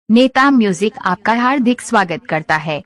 नेता म्यूजिक आपका हार्दिक स्वागत करता है।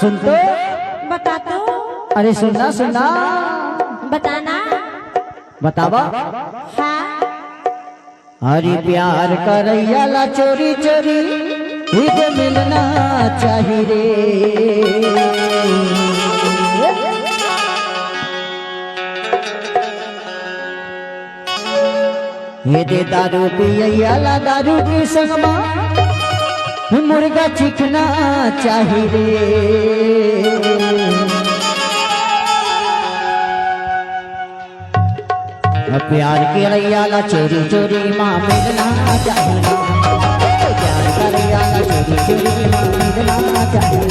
सुनते बता तो। अरे सुनना सुनना बताना बतावा। हाँ हरी प्यार करैया ला चोरी चोरी हित मिलना चाहिए रे। ये दे दारू पिया ला दारू की संगमा मुर्गा चिकना चाहिए रे। प्यार के रैयाला चोरी चोरी माँ मिलना चाहिए। प्यार का रैयाला चोरी चोरी माँ मिलना चाहिए।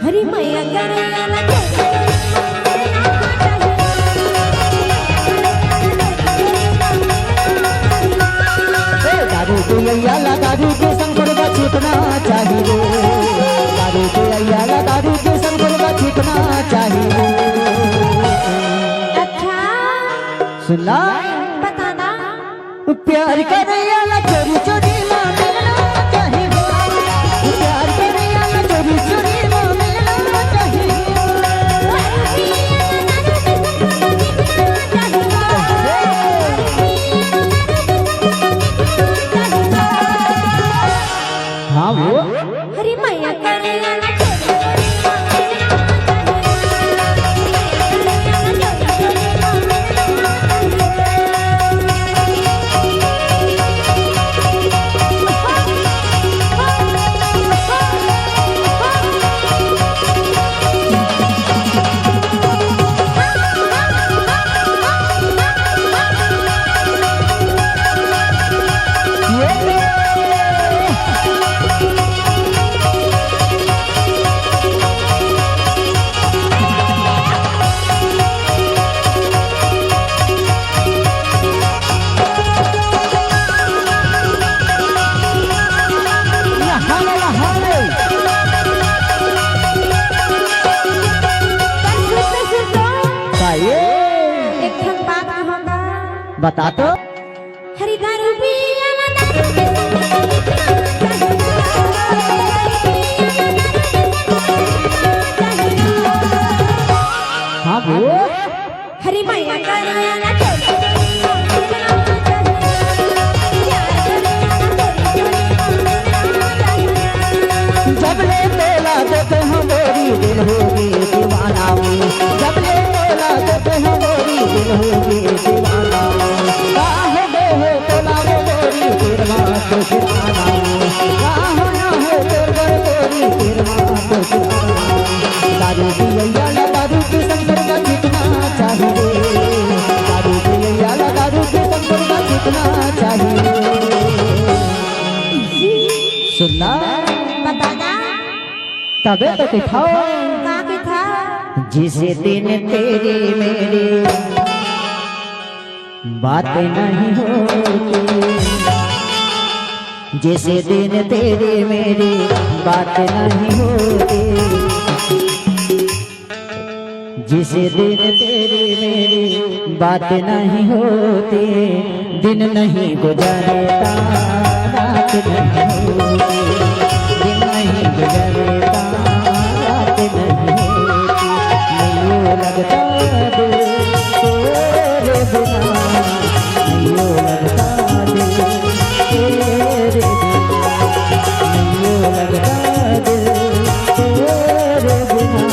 हरी मैया करैया दारू पिया दारू के संग मुर्गा चिकना चाहिए। दारू पिया दारू के संग मुर्गा चिकना चाहिए। अच्छा सुनला बताना। प्यार का रैयाला चोरी चोरी माँ मिलना चाहिए। प्यार का रैयाला चोरी चोरी माँ मिलना चाहिए। हाँ वो हरी मैया करैया बता तो। हरी दारू पिया हाँ वो हरी मैया करैया जब ले तोला तो हमारी दिल होगी दीवाना। जब ले तोला तो हमारी दिल होगी दीवाना। सुनना बताना तबे तो किथा का के था जिस दिन तेरी मेरी बातें नहीं होती, जिस दिन तेरी मेरी बातें नहीं होती, जिस दिन तेरी मेरी बातें नहीं होती, दिन नहीं गुजरता रात नहीं होती, दिन नहीं गुजरता रात नहीं होती, नहीं लगता दिल तेरे बिना, नहीं लगता दिल तेरे बिना, नहीं लगता दिल तेरे बिना,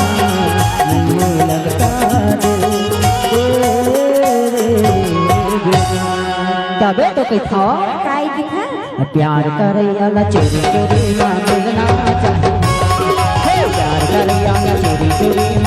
नहीं लगता दिल तेरे बिना। तबे तो कही था काय के था प्यार करैया ला चोरी चोरी मां मिलना चाहिए, प्यार करैया ला चोरी चोरी